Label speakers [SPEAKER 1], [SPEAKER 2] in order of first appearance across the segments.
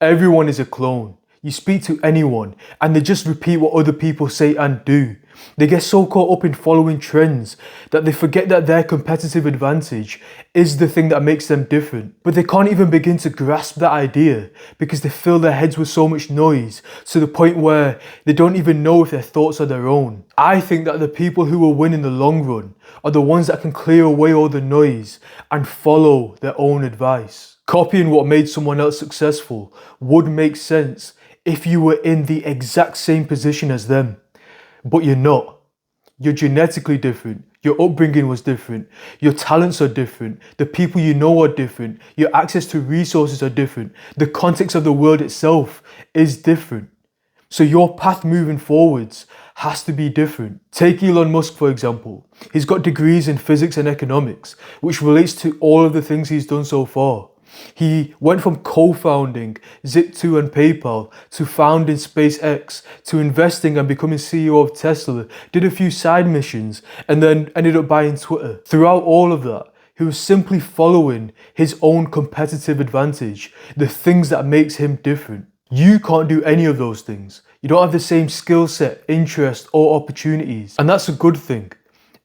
[SPEAKER 1] Everyone is a clone. You speak to anyone and they just repeat what other people say and do. They get so caught up in following trends that they forget that their competitive advantage is the thing that makes them different. But they can't even begin to grasp that idea because they fill their heads with so much noise to the point where they don't even know if their thoughts are their own. I think that the people who will win in the long run are the ones that can clear away all the noise and follow their own advice. Copying what made someone else successful would make sense if you were in the exact same position as them. But you're not. You're genetically different. Your upbringing was different. Your talents are different. The people you know are different. Your access to resources are different. The context of the world itself is different. So your path moving forwards has to be different. Take Elon Musk for example. He's got degrees in physics and economics, which relates to all of the things he's done so far. He went from co-founding Zip2 and PayPal to founding SpaceX to investing and becoming CEO of Tesla, did a few side missions and then ended up buying Twitter. Throughout all of that, he was simply following his own competitive advantage, the things that makes him different. You can't do any of those things. You don't have the same skill set, interest or opportunities, and that's a good thing.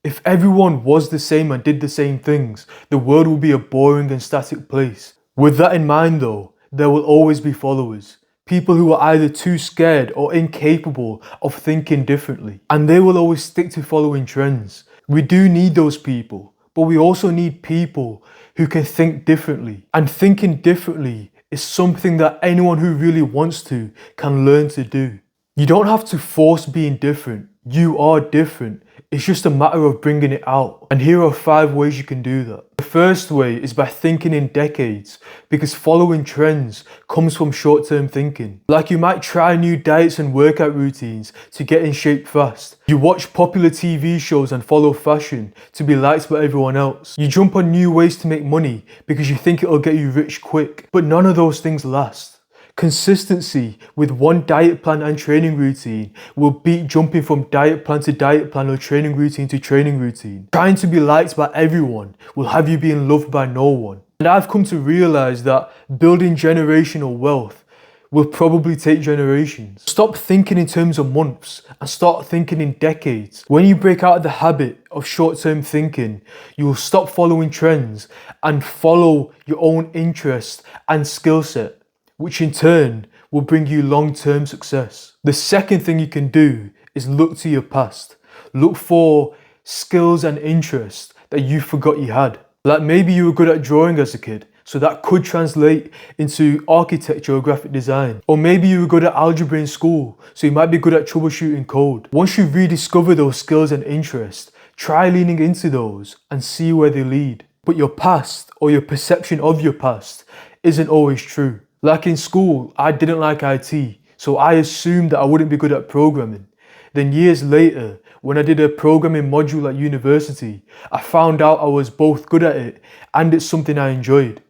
[SPEAKER 1] If everyone was the same and did the same things, the world would be a boring and static place. With that in mind though, there will always be followers. People who are either too scared or incapable of thinking differently. And they will always stick to following trends. We do need those people, but we also need people who can think differently. And thinking differently is something that anyone who really wants to can learn to do. You don't have to force being different. You are different. It's just a matter of bringing it out. And here are 5 ways you can do that. The first way is by thinking in decades, because following trends comes from short-term thinking. Like you might try new diets and workout routines to get in shape fast. You watch popular TV shows and follow fashion to be liked by everyone else. You jump on new ways to make money because you think it'll get you rich quick. But none of those things last. Consistency with one diet plan and training routine will beat jumping from diet plan to diet plan or training routine to training routine. Trying to be liked by everyone will have you being loved by no one. And I've come to realize that building generational wealth will probably take generations. Stop thinking in terms of months and start thinking in decades. When you break out of the habit of short-term thinking, you will stop following trends and follow your own interest and skill set, which in turn will bring you long-term success. The second thing you can do is look to your past. Look for skills and interests that you forgot you had. Like maybe you were good at drawing as a kid, so that could translate into architecture or graphic design. Or maybe you were good at algebra in school, so you might be good at troubleshooting code. Once you rediscover those skills and interests, try leaning into those and see where they lead. But your past or your perception of your past isn't always true. Like in school, I didn't like IT, so I assumed that I wouldn't be good at programming. Then years later, when I did a programming module at university, I found out I was both good at it and it's something I enjoyed.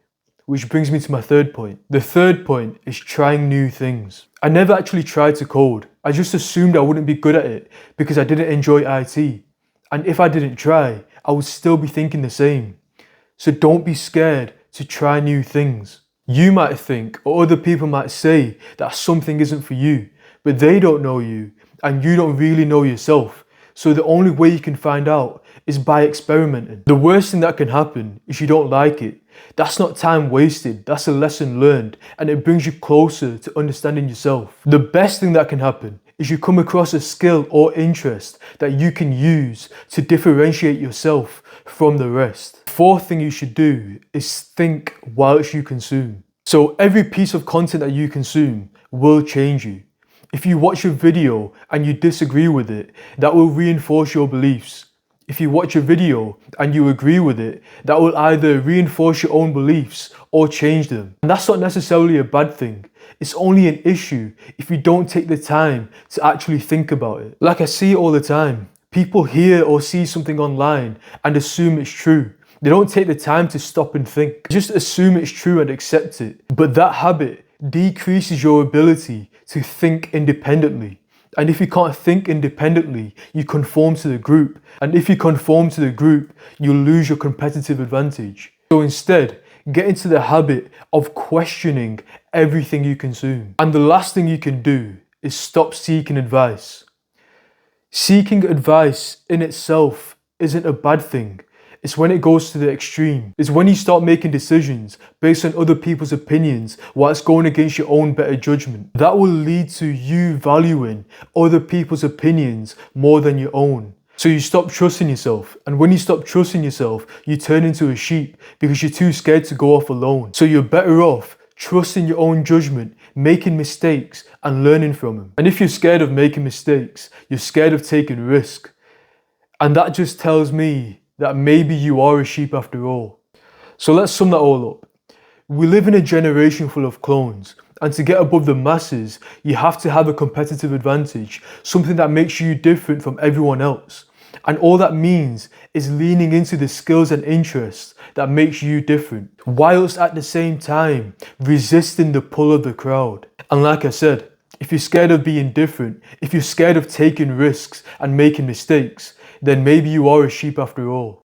[SPEAKER 1] Which brings me to my third point. The third point is trying new things. I never actually tried to code. I just assumed I wouldn't be good at it because I didn't enjoy IT. And if I didn't try, I would still be thinking the same. So don't be scared to try new things. You might think, or other people might say, that something isn't for you, but they don't know you, and you don't really know yourself. So the only way you can find out is by experimenting. The worst thing that can happen is you don't like it. That's not time wasted, that's a lesson learned, and it brings you closer to understanding yourself. The best thing that can happen is you come across a skill or interest that you can use to differentiate yourself from the rest. Fourth thing you should do is think whilst you consume. So every piece of content that you consume will change you. If you watch a video and you disagree with it, that will reinforce your beliefs. If you watch a video and you agree with it, that will either reinforce your own beliefs or change them. And that's not necessarily a bad thing. It's only an issue if you don't take the time to actually think about it. Like I see it all the time. People hear or see something online and assume it's true. They don't take the time to stop and think. Just assume it's true and accept it. But that habit decreases your ability to think independently. And if you can't think independently, you conform to the group. And if you conform to the group, you'll lose your competitive advantage. So instead, get into the habit of questioning everything you consume. And the last thing you can do is stop seeking advice. Seeking advice in itself isn't a bad thing. It's when it goes to the extreme. It's when you start making decisions based on other people's opinions while it's going against your own better judgment. That will lead to you valuing other people's opinions more than your own. So you stop trusting yourself, and when you stop trusting yourself, you turn into a sheep because you're too scared to go off alone. So you're better off trusting your own judgment, making mistakes and learning from them. And if you're scared of making mistakes, you're scared of taking risk. And that just tells me that maybe you are a sheep after all. So let's sum that all up. We live in a generation full of clones, and to get above the masses, you have to have a competitive advantage, something that makes you different from everyone else. And all that means is leaning into the skills and interests that makes you different, whilst at the same time resisting the pull of the crowd. And like I said, if you're scared of being different, if you're scared of taking risks and making mistakes, then maybe you are a sheep after all.